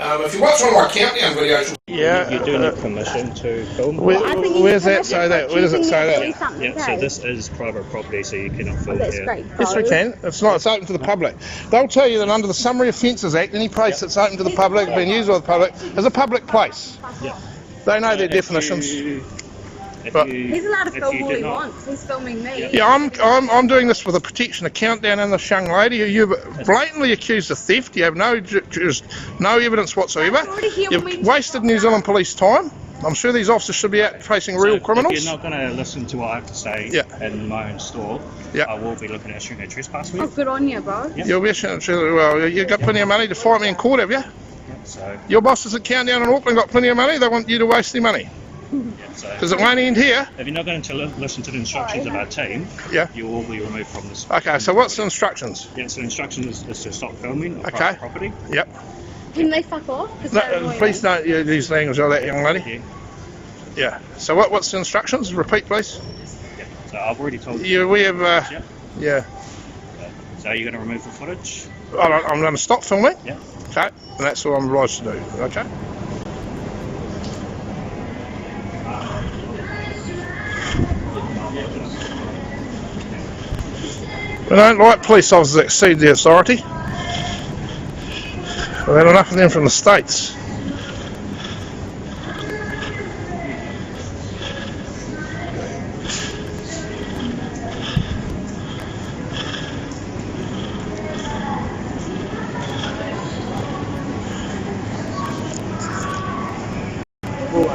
If you watch one of my countdown videos, you do need permission to film. Where does that say that? Where does it say that? Yeah, so this is private property, so you cannot film here. Great, yes, we can. It's not. It's open to the public. They'll tell you that under the Summary Offences Act, any place that's open to the public, being used by the public, is a public place. Yeah. They know their definitions. He's allowed to film all he wants. He's filming me. Yeah, I'm doing this for the protection of Countdown and this young lady who you blatantly accused of theft. You have no evidence whatsoever. You've wasted New Zealand police time. I'm sure these officers should be out facing real criminals. If you're not going to listen to what I have to say in my own store, I will be looking at issuing a trespass with you. Oh, good on you, bro. Yeah. You'll be issuing, well, you've got plenty of money to fight me in court, have you? Yeah, so your bosses at Countdown and Auckland got plenty of money. They want you to waste their money. Because it won't end here. If you're not going to listen to the instructions of our team, you will be removed from this. Okay, so what's the instructions? Yeah, so the instructions is to stop filming on private property. Yep. Can they fuck off? No, please don't use language like that, young lady. Yeah. So what's the instructions? Repeat, please. Yeah. So I've already told you. We have. Yeah. So you're going to remove the footage? I'm going to stop filming. Yeah. Okay. And that's all I'm obliged to do. Okay. We don't like police officers that exceed their authority. We've had enough of them from the States.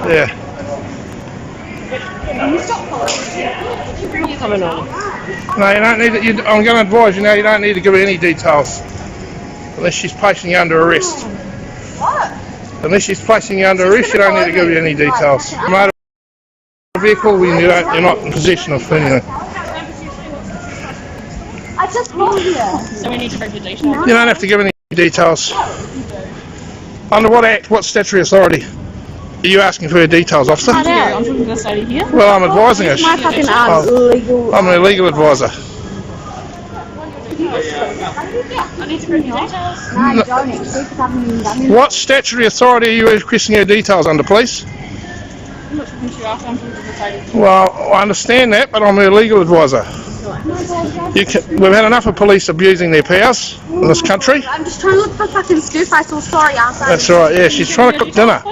Yeah. Coming on. No, you don't need it. I'm going to advise you now, you don't need to give her any details. Unless she's placing you under arrest. What? Unless she's placing you under arrest, you don't need to give you any details. Motor vehicle, you're not in possession of anything. I just told you. So we need to give you details. You don't have to give any details. Under what act, what statutory authority are you asking for her details, officer? I'm talking to this lady here. Well, I'm advising her. My fucking legal. I'm a legal advisor. I need to bring you details. No, I don't actually, because I haven't even done anything. What statutory authority are you requesting her details under, please? I'm not talking to you after, I'm talking to this lady. Well, I understand that, but I'm a legal advisor. We've had enough of police abusing their powers in this country. I'm just trying to look for fucking stir fry sauce. Sorry, ass. That's all right, yeah, she's trying to cook dinner.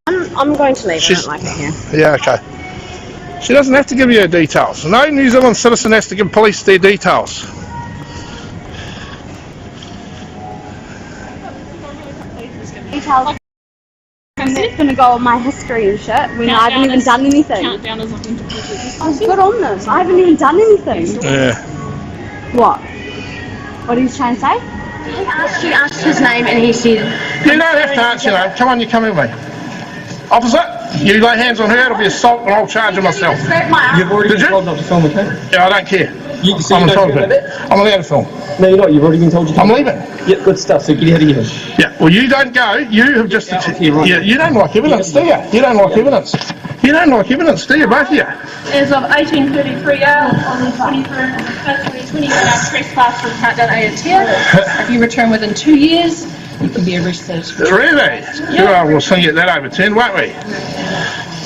I'm going to leave. I don't like it here. Yeah, okay. She doesn't have to give you her details. No New Zealand citizen has to give police their details. Details. I'm just going to go on my history and shit when I haven't even done anything. Countdown is looking to I'm good on this. I haven't even done anything. Yeah. What? What are you trying to say? She asked his name and he said... You don't have to answer, you know. Come on, you come in with me. Officer, you lay hands on her, it'll be assault and I'll charge her myself. You've already been told not to film, okay? Yeah, I don't care. So I'm you don't allowed film it? I'm allowed to film. No, you're not. You've already been told you I'm can't. leaving. Yeah, good stuff. So get out of here. Yeah, well, you don't go. You have just... Yeah, you don't like evidence, do you? You don't like evidence. You don't like evidence, do you, both of you? As of 18:33 hours on the 23rd of the 5th, 2020, you are now trespassed from Countdown ANT. If you return within 2 years, you can be arrested. Really? Yeah. We'll soon get that overturned, won't we?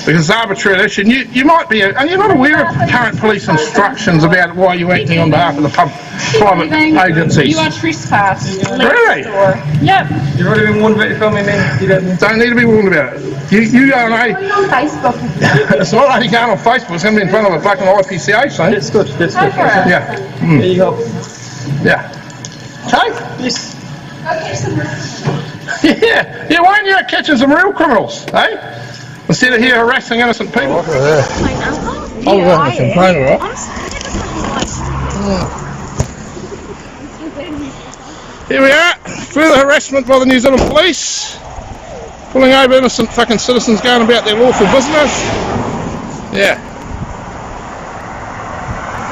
Because it's arbitrary action. You might be, and you're not aware of current police instructions about why you're acting on behalf of the private agencies. You are trespassed. Really? Yep. You've already been warned about your filming, man. You don't need to be warned about it. You go on on Facebook. It's not only going on Facebook, it's going to be in front of a black and white PCA soon. That's good. That's good. Yeah. There you go. Yeah. Okay? Yes. Yeah, why aren't you out catching some real criminals, eh? Instead of here harassing innocent people. I I'm going to complain, all right? Here we are, further harassment by the New Zealand police. Pulling over innocent fucking citizens going about their lawful business. Yeah.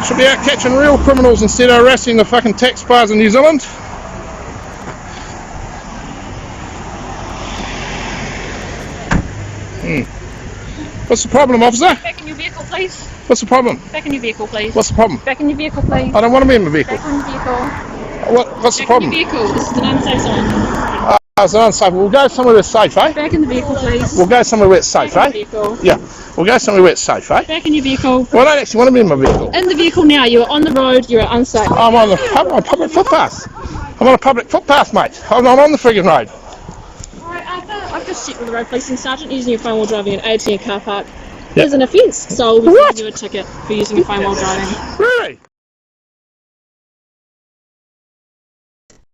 Should be out catching real criminals instead of harassing the fucking taxpayers in New Zealand. What's the problem, officer? Back in your vehicle, please. What's the problem? Back in your vehicle, please. What's the problem? Back in your vehicle, please. I don't want to be in my vehicle. Back in your vehicle. What's the Back in problem? your vehicle. This is an unsafe zone. It's unsafe. We'll go somewhere that's safe, eh? Back in the vehicle, please. We'll go somewhere where it's safe, Back in the eh? vehicle. Yeah, we'll go somewhere where it's safe, eh? Back in your vehicle. Well, I don't actually want to be in my vehicle. In the vehicle now. You are on the road. You are unsafe. I'm on the public footpath. I'm on a public footpath, mate. I'm not on the friggin' road. Alright, Arthur, I've just checked with the road policing sergeant. Using your phone while driving an ATM car park is an offence, so we'll send you a ticket for using your phone while driving. Really?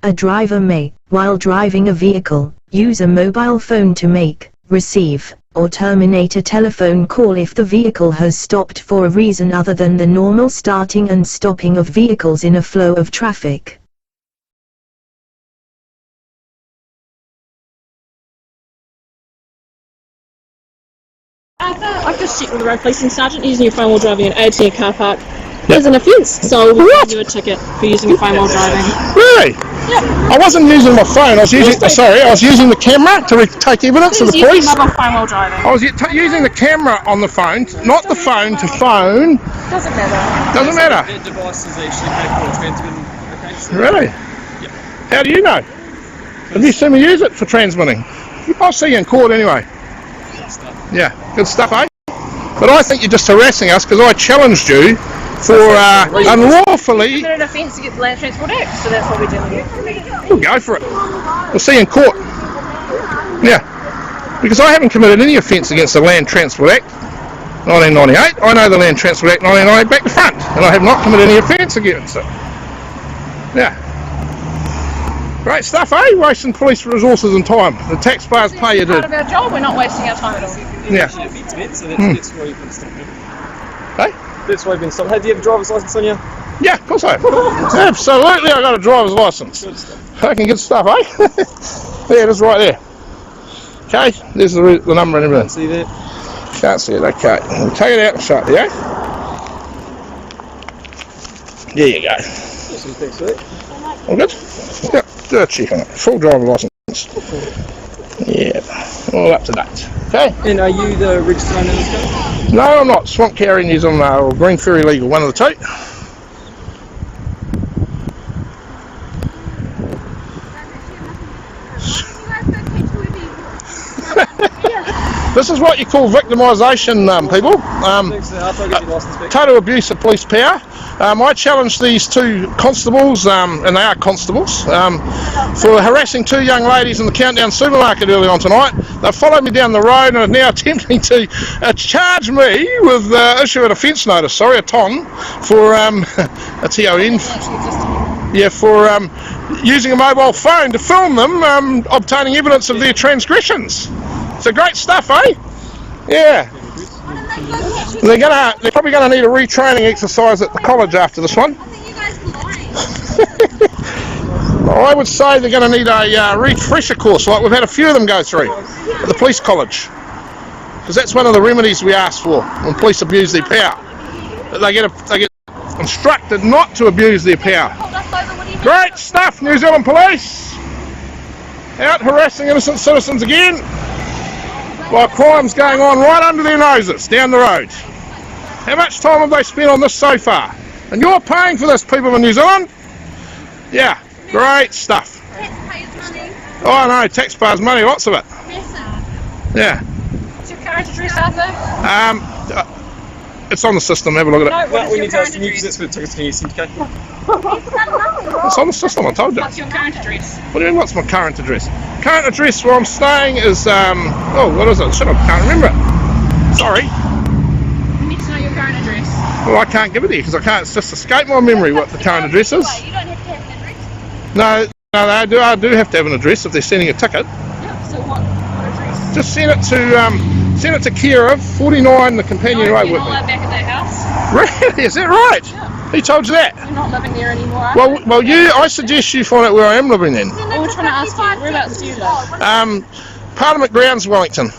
A driver may, while driving a vehicle, use a mobile phone to make, receive, or terminate a telephone call if the vehicle has stopped for a reason other than the normal starting and stopping of vehicles in a flow of traffic. Arthur, I've just checked with the road policing sergeant. Using your phone while driving an ATM car park is an offence, so we'll send you a ticket for using your phone while driving. Really? Yep. I wasn't using my phone. I was using the camera to take evidence of the police. Using your mobile phone while driving. I was using the camera on the phone, not the phone to phone. Doesn't matter. Doesn't matter. That device is actually capable of transmitting. Okay, so Really? Yep. How do you know? Have you seen me use it for transmitting? I'll see you in court anyway. good stuff. Yeah, good stuff, eh? But I think you're just harassing us because I challenged you for unlawfully. Committed an offence against the Land Transport Act, so that's what we're dealing with. We'll go for it. We'll see you in court. Yeah, because I haven't committed any offence against the Land Transport Act 1998. I know the Land Transport Act 1998 back to front, and I have not committed any offence against it. Yeah. Great stuff, eh? Wasting police resources and time. The taxpayers pay you Part to. of our job, we're not wasting our time at all. Yeah. So that's why you've been stopped. Hey? That's why you've been stopped. Hey, do you have a driver's license on you? Yeah, of course I have. Absolutely, I got a driver's license. Good stuff. Fucking good stuff, eh? Yeah, it is right there. Okay, there's the number and everything. See that? Can't see it, okay. We'll take it out and shut it, yeah? There you go. Awesome, thanks for that. All good? Yep, do a check on it. Full driver's license. Yeah, all up to date. Okay? And are you the registered owner of this car? No, I'm not. Swamp Carry, New Zealand, or Green Ferry Legal, one of the two. This is what you call victimisation, people. Thanks, I'll get your license back. Total abuse of police power. I challenged these two constables, and they are constables, for harassing two young ladies in the Countdown supermarket early on tonight. They followed me down the road and are now attempting to charge me with issue an offence notice, a TON, for a TON. Yeah, for using a mobile phone to film them obtaining evidence of their transgressions. So great stuff, eh? Yeah. They're probably gonna need a retraining exercise at the college after this one. I would say they're going to need a refresher course, like we've had a few of them go through at the police college, because that's one of the remedies we ask for when police abuse their power. They get instructed not to abuse their power. Great stuff, New Zealand Police. Out harassing innocent citizens again, while crime's going on right under their noses, down the road. How much time have they spent on this so far? And you're paying for this, people in New Zealand? Yeah, great stuff. Taxpayers' money. Oh no, taxpayers' money, lots of it. Yeah. What's your current address, Arthur? It's on the system, have a look at it. Well, we need to ask you because that's where the tickets can use. Okay. It's on the system, I told you. What's your current address? What do you mean, what's my current address? Current address where I'm staying is, oh, what is it? Can't remember it. Sorry. You need to know your current address. Well, I can't give it to you because I can't, it's just escaped my memory what the current address is. You don't have to have an address. No, I do have to have an address if they're sending a ticket. Yeah, so what address? Just send it to care of 49 the Companion Road You're with not me. allowed back at that house. Really? Is that right? Yeah. Who told you that? You're not living there anymore, are you? Well, I suggest you find out where I am living then. Well, we're trying to ask you, whereabouts do you live? Parliament Grounds, Wellington.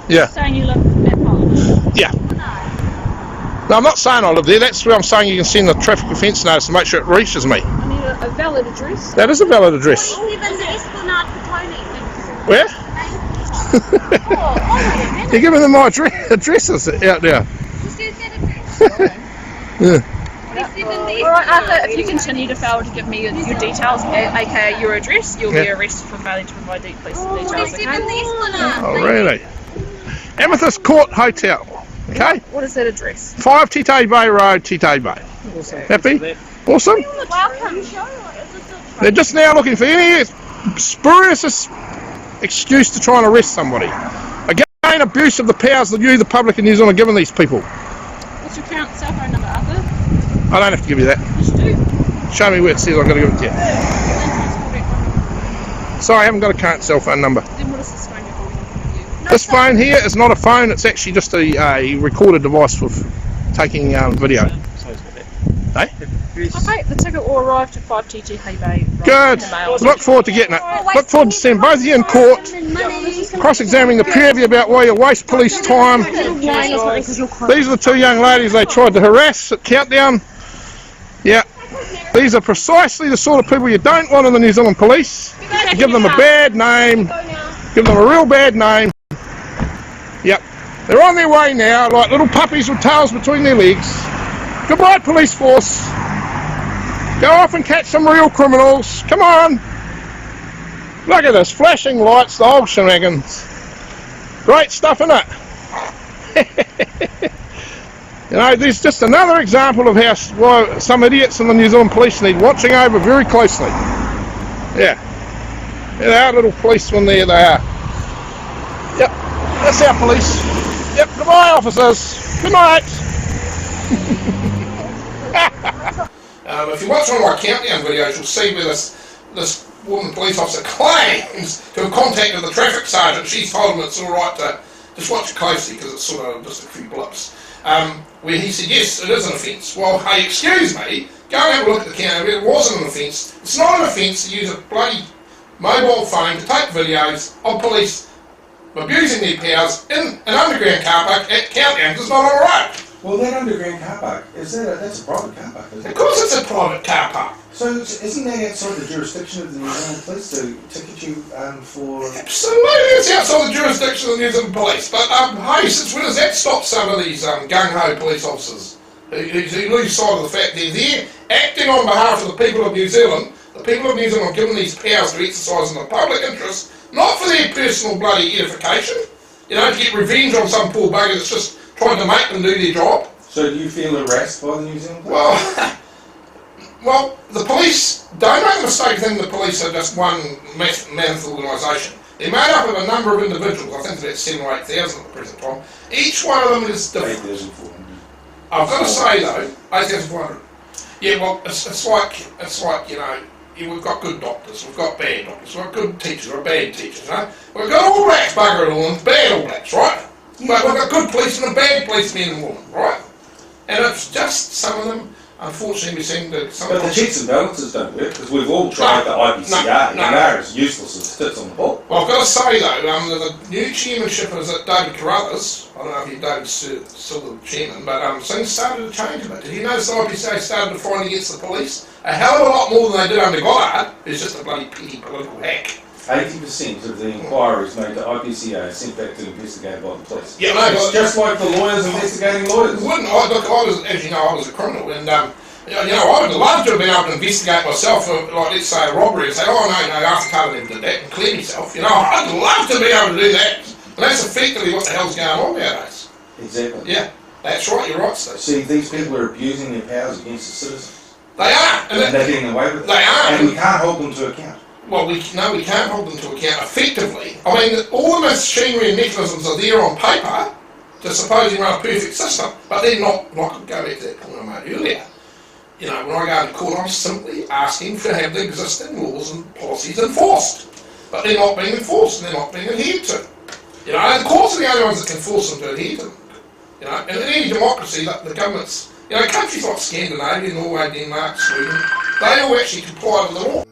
Yeah. Saying you live at Parliament. Yeah. No, I'm not saying I live there. That's where I'm saying you can send the traffic offence notice to make sure it reaches me. I need a valid address. That is a valid address. You live in the Esplanade Petone. Where? You're giving them my addresses out there. Just use that address. Yeah. They said in Alright, Arthur, if you continue to fail to give me your details, aka your address, you'll be arrested for failing to provide police details, okay? Oh, really? Amethyst Court Hotel. Okay? What is that address? 5 Tite Bay Road, Tite Bay. Awesome. Happy? Awesome? Welcome. They're just now looking for any spurious excuse to try and arrest somebody. Again, abuse of the powers that you, the public of New Zealand, are giving these people. What's your current cell phone number, Arthur? I don't have to give you that. Yes, you do. Show me where it says I've got to give it to you. Sorry, I haven't got a current cell phone number. Then what is this phone you're holding in front of you? This phone here is not a phone, it's actually just a recorder device for taking video. Hey? Okay, the ticket will arrive to 5 TT Hay Bay. Good. Look forward to getting it. Look forward to seeing both of you in court, cross-examining the pair of you about why you waste police time. These are the 2 young ladies they tried to harass at Countdown. Yeah. These are precisely the sort of people you don't want in the New Zealand police. You give them a bad name. Give them a real bad name. Yep. They're on their way now, like little puppies with tails between their legs. Goodbye, police force. Go off and catch some real criminals. Come on. Look at this, flashing lights, the whole shenanigans. Great stuff, isn't it? You know, there's just another example of how some idiots in the New Zealand police need watching over very closely. Yeah. There they are, little policemen there they are. Yep, that's our police. Yep, goodbye officers. Good night. If you watch one of my Countdown videos, you'll see where this woman police officer claims to have contacted the traffic sergeant. She's told him it's alright to just watch it closely because it's sort of just a few blips. Where he said, yes, it is an offence. Well, hey, excuse me, go and have a look at the count. It wasn't an offence. It's not an offence to use a bloody mobile phone to take videos of police abusing their powers in an underground car park at Countdown because it's not on a road. Well, that underground car park, that's a private car park, isn't it? Of course it's a private car park. So isn't that outside the jurisdiction of the New Zealand Police to ticket you for... Absolutely, it's outside the jurisdiction of the New Zealand Police. But hey, since when does that stop some of these gung-ho police officers who lose sight of the fact they're there acting on behalf of the people of New Zealand? The people of New Zealand are given these powers to exercise in the public interest, not for their personal bloody edification. You know, to get revenge on some poor bugger that's just trying to make them do their job. So do you feel harassed by the New Zealand Police? Well, the police, don't make the mistake thinking the police are just one mammoth organisation. They're made up of a number of individuals, I think it's about 7,000 or 8,000 at the present time. Each one of them is different. 8,400. I've got to say though, 8,400. Yeah, well, it's like, you know, we've got good doctors, we've got bad doctors, we've got good teachers, we've got bad teachers, you know? We've got all blacks, bugger it all, and bad all blacks, right? But we've got good policemen and bad policemen and women, right? And it's just some of them, unfortunately, we seem to... But the checks and balances don't work, because we've all tried the IPCR, and they're as useless as tits on the ball. Well, I've got to say though, the new chairmanship is at David Carruthers. I don't know if David's still the chairman, but things started to change a bit. Did you notice the IPCA started to fight against the police? A hell of a lot more than they did under Goddard, who's just a bloody petty political hack. 80% of the inquiries made to IPCA are sent back to investigate by the police. Yeah, no, it's just like the lawyers investigating lawyers. As you know, I was a criminal, and you know, I would love to have been able to investigate myself for, like, let's say, a robbery, and say, oh no, Arthur Taylor never did that, and clear myself. You know, I'd love to be able to do that. And that's effectively what the hell's going on nowadays. Exactly. Yeah, that's right. You're right, Steve. See, these people are abusing their powers against the citizens. They are, and they're getting away with it. They are, and we can't hold them to account. Well, we can't hold them to account effectively. I mean, all the machinery and mechanisms are there on paper to supposedly run a perfect system, but they're not. Like, go back to that point I made earlier. You know, when I go to court, I'm simply asking to have the existing laws and policies enforced, but they're not being enforced and they're not being adhered to. You know, and the courts are the only ones that can force them to adhere to them. You know, and in any democracy, the governments, you know, countries like Scandinavia, Norway, Denmark, Sweden, they all actually comply with the law.